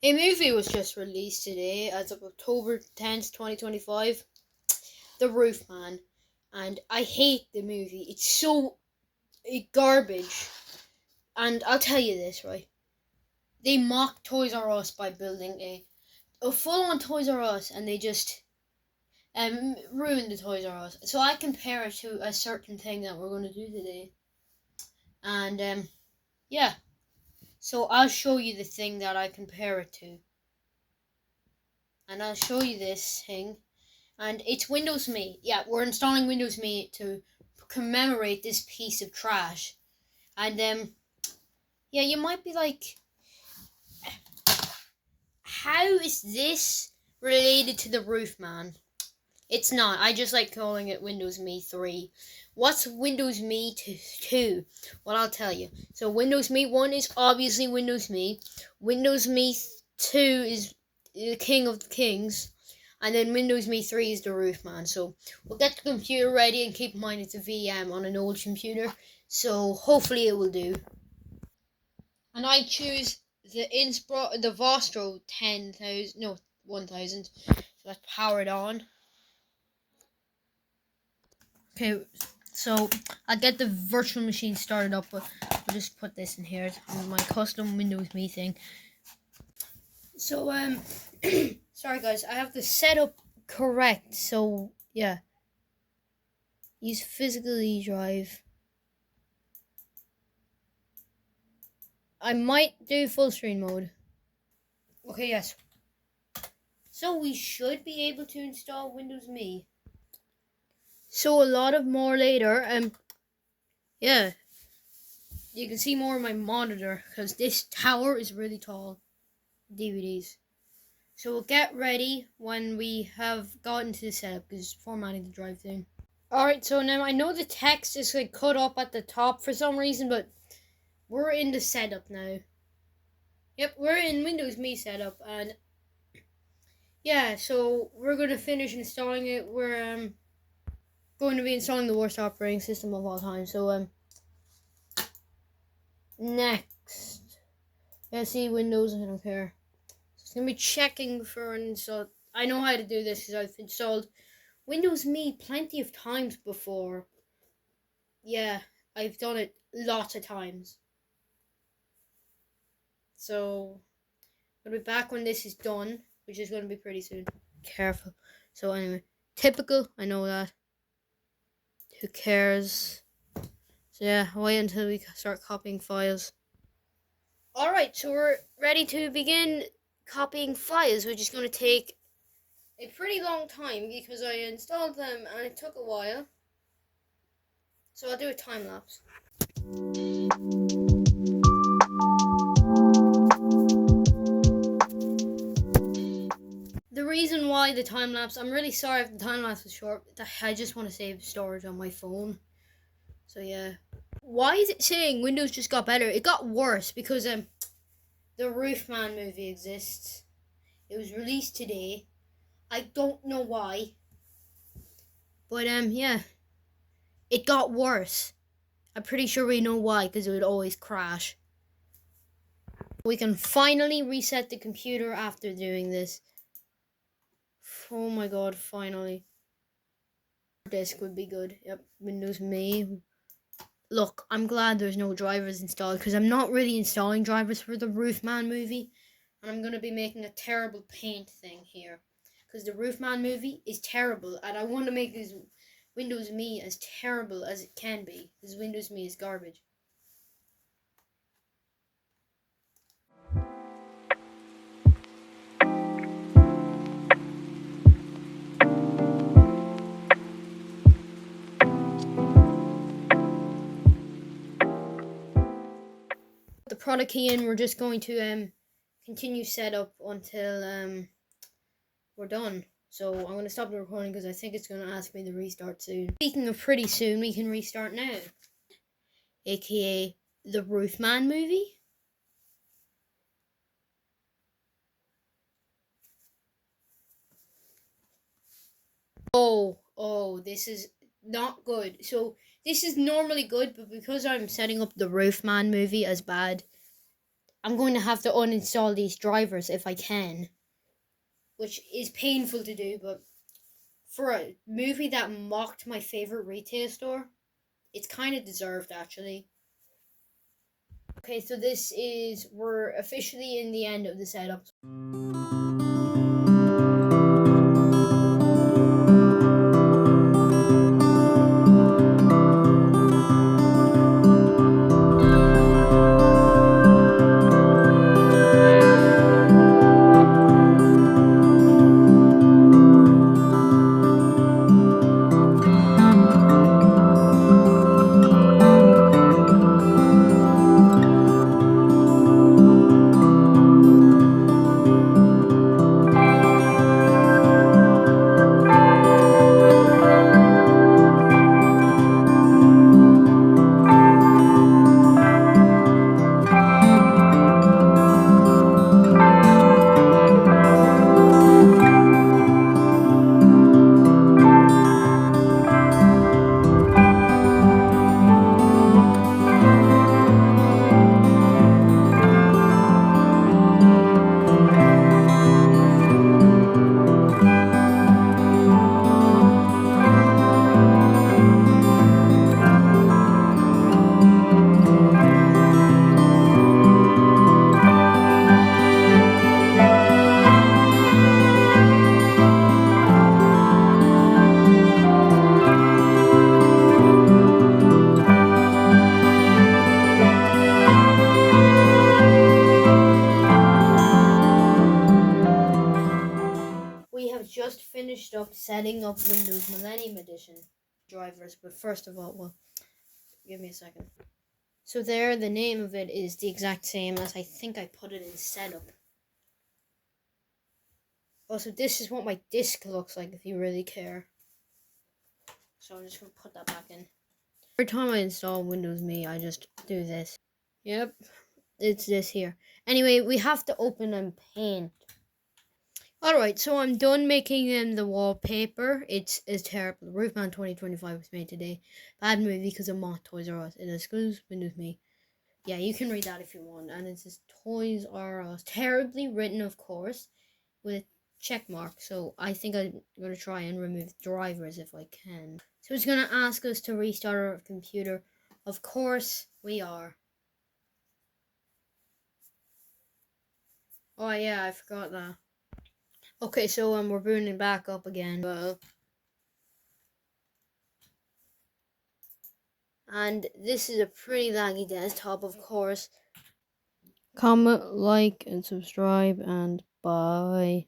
A movie was just released today as of October 10th, 2025. The Roofman. And I hate the movie. It's so garbage. And I'll tell you this, right? They mock Toys R Us by building a full-on Toys R Us, and they just ruin the Toys R Us. So I compare it to a certain thing that we're going to do today. And yeah. So I'll show you the thing that I compare it to. And I'll show you this thing. And it's Windows Me. Yeah, we're installing Windows Me to commemorate this piece of trash. And yeah, you might be like, how is this related to the Roofman? It's not. I just like calling it Windows Me 3. What's Windows Me 2? Well, I'll tell you. So Windows Me 1 is obviously Windows Me. Windows Me 2 is the King of the Kings. And then Windows Me 3 is the Roofman. So we'll get the computer ready, and keep in mind it's a VM on an old computer. So hopefully it will do. And I choose the Vostro 10,000, no, 1,000. So let's power it on. Okay, so I'll get the virtual machine started up, but I'll just put this in here. It's my custom Windows Me thing. So, sorry guys, I have the setup correct. So, yeah. Use physical E drive. I might do full screen mode. Okay, yes. So we should be able to install Windows Me. So a lot of more later, yeah. You can see more of my monitor, because this tower is really tall. DVDs. So we'll get ready when we have gotten to the setup, because it's formatting the drive thing. Alright, so now I know the text is like cut up at the top for some reason, but we're in the setup now. Yep, we're in Windows Me setup, and yeah, so we're going to finish installing it. We're going to be installing the worst operating system of all time. So next, yeah, see Windows. I don't care. So it's gonna be checking for an install. I know how to do this because I've installed Windows Me plenty of times before. Yeah, I've done it lots of times. So I'll be back when this is done, which is going to be pretty soon. Careful. So anyway, typical. I know that. Who cares? So yeah, wait until we start copying files. Alright, so we're ready to begin copying files, which is going to take a pretty long time because I installed them and it took a while. So I'll do a time lapse. The reason why the time lapse, I'm really sorry if the time lapse was short. I just want to save storage on my phone. So yeah. Why is it saying Windows just got better? It got worse because the Roofman movie exists. It was released today. I don't know why. But yeah. It got worse. I'm pretty sure we know why, because it would always crash. We can finally reset the computer after doing this. Oh my god, finally. Disk would be good. Yep, Windows Me. Look, I'm glad there's no drivers installed, because I'm not really installing drivers for the Roofman movie. And I'm going to be making a terrible paint thing here. Because the Roofman movie is terrible, and I want to make this Windows Me as terrible as it can be. Because Windows Me is garbage. The product key in, we're just going to continue setup until we're done. So I'm going to stop the recording because I think it's going to ask me to restart soon. Speaking of pretty soon, we can restart now. AKA the Roofman movie. Oh, this is not good. So this is normally good, but because I'm setting up the Roofman movie as bad, I'm going to have to uninstall these drivers if I can, which is painful to do, but for a movie that mocked my favorite retail store, it's kind of deserved actually. Okay, so we're officially in the end of the setup. We have just finished up setting up Windows Millennium Edition drivers, but first of all, well, give me a second. So there, the name of it is the exact same as I think I put it in setup. Also, this is what my disk looks like if you really care. So I'm just going to put that back in. Every time I install Windows Me, I just do this. Yep, it's this here. Anyway, we have to open and paint. Alright, so I'm done making the wallpaper. It's terrible. Roofman 2025 was made today. Bad movie because of moth Toys R Us. It excludes Windows Me. Yeah, you can read that if you want. And it says Toys R Us. Terribly written, of course, with a check mark. So I think I'm going to try and remove drivers if I can. So it's going to ask us to restart our computer. Of course we are. Oh yeah, I forgot that. Okay, so we're booting back up again. And this is a pretty laggy desktop, of course. Comment, like, and subscribe, and bye.